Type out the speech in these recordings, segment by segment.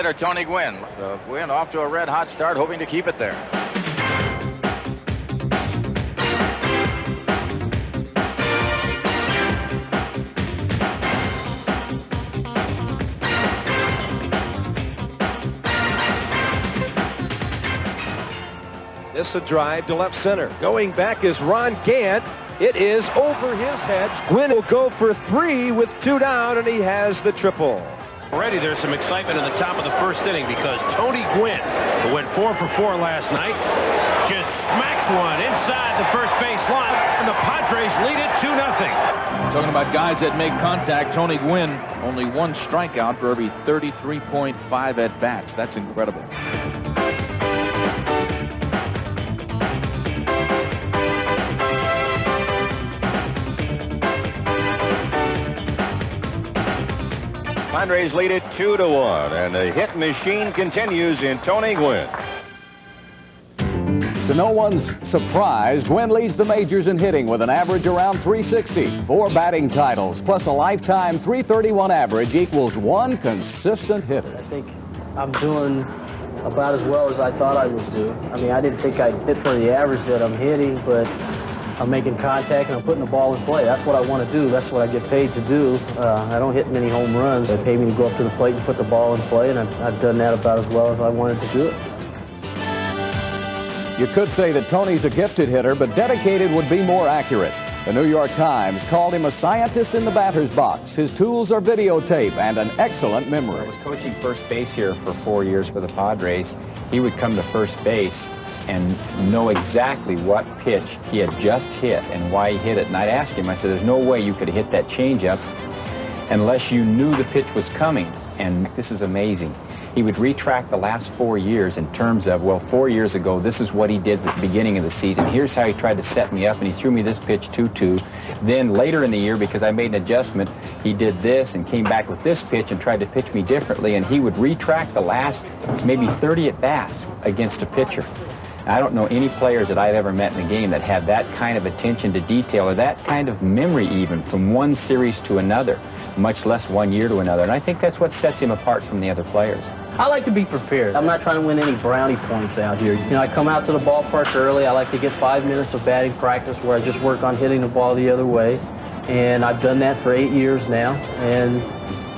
Tony Gwynn. Gwynn off to a red-hot start, hoping to keep it there. This a drive to left center. Going back is Ron Gant. It is over his head. Gwynn will go for 3 with 2 down, and he has the triple. Already there's some excitement in the top of the first inning because Tony Gwynn, who went 4 for 4 last night, just smacks one inside the first base line, and the Padres lead it 2-0. Talking about guys that make contact, Tony Gwynn, only 1 strikeout for every 33.5 at-bats. That's incredible. Padres lead it 2-1, and the hit machine continues in Tony Gwynn. To no one's surprise, Gwynn leads the majors in hitting with an average around 360. 4 batting titles plus a lifetime 331 average equals 1 consistent hitter. I think I'm doing about as well as I thought I would do. I mean, I didn't think I'd hit for the average that I'm hitting, but I'm making contact and I'm putting the ball in play. That's what I want to do. That's what I get paid to do. I don't hit many home runs. They pay me to go up to the plate and put the ball in play, and I've done that about as well as I wanted to do it. You could say that Tony's a gifted hitter, but dedicated would be more accurate. The New York Times called him a scientist in the batter's box. His tools are videotape and an excellent memory. I was coaching first base here for 4 years for the Padres. He would come to first base and know exactly what pitch he had just hit and why he hit it. And I'd ask him, I said, there's no way you could have hit that changeup unless you knew the pitch was coming. And this is amazing. He would retract the last 4 years in terms of, well, 4 years ago, this is what he did at the beginning of the season. Here's how he tried to set me up, and he threw me this pitch 2-2. Then later in the year, because I made an adjustment, he did this and came back with this pitch and tried to pitch me differently. And he would retract the last maybe 30 at-bats against a pitcher. I don't know any players that I've ever met in the game that had that kind of attention to detail or that kind of memory even from one series to another, much less 1 year to another. And I think that's what sets him apart from the other players. I like to be prepared. I'm not trying to win any brownie points out here. You know, I come out to the ballpark early. I like to get 5 minutes of batting practice where I just work on hitting the ball the other way. And I've done that for 8 years now. And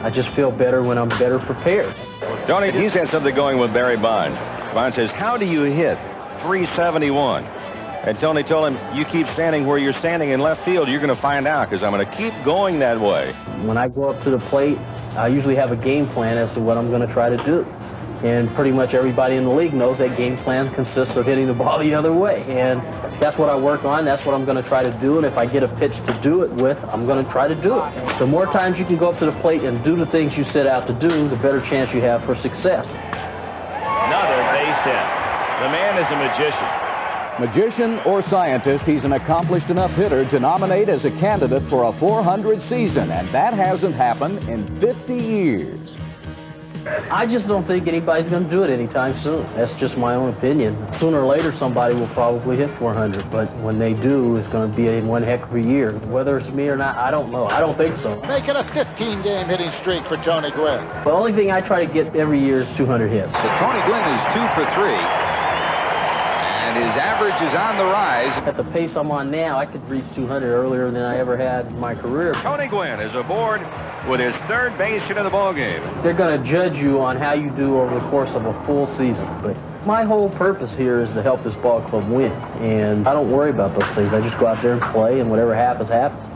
I just feel better when I'm better prepared. Tony, he's had something going with Barry Bonds. Bonds says, how do you hit 371? And Tony told him, you keep standing where you're standing in left field, you're going to find out, because I'm going to keep going that way. When I go up to the plate, I usually have a game plan as to what I'm going to try to do. And pretty much everybody in the league knows that game plan consists of hitting the ball the other way. And that's what I work on. That's what I'm going to try to do. And if I get a pitch to do it with, I'm going to try to do it. The more times you can go up to the plate and do the things you set out to do, the better chance you have for success. Another base hit. The man is a magician. Magician or scientist, he's an accomplished enough hitter to nominate as a candidate for a 400 season, and that hasn't happened in 50 years. I just don't think anybody's going to do it anytime soon. That's just my own opinion. Sooner or later, somebody will probably hit 400, but when they do, it's going to be one heck of a year. Whether it's me or not, I don't know. I don't think so. Make it a 15-game hitting streak for Tony Gwynn. The only thing I try to get every year is 200 hits. So Tony Gwynn is 2 for 3. And his average is on the rise. At the pace I'm on now, I could reach 200 earlier than I ever had in my career. Tony Gwynn is aboard with his 3rd base hit of the ballgame. They're going to judge you on how you do over the course of a full season. But my whole purpose here is to help this ball club win. And I don't worry about those things. I just go out there and play, and whatever happens, happens.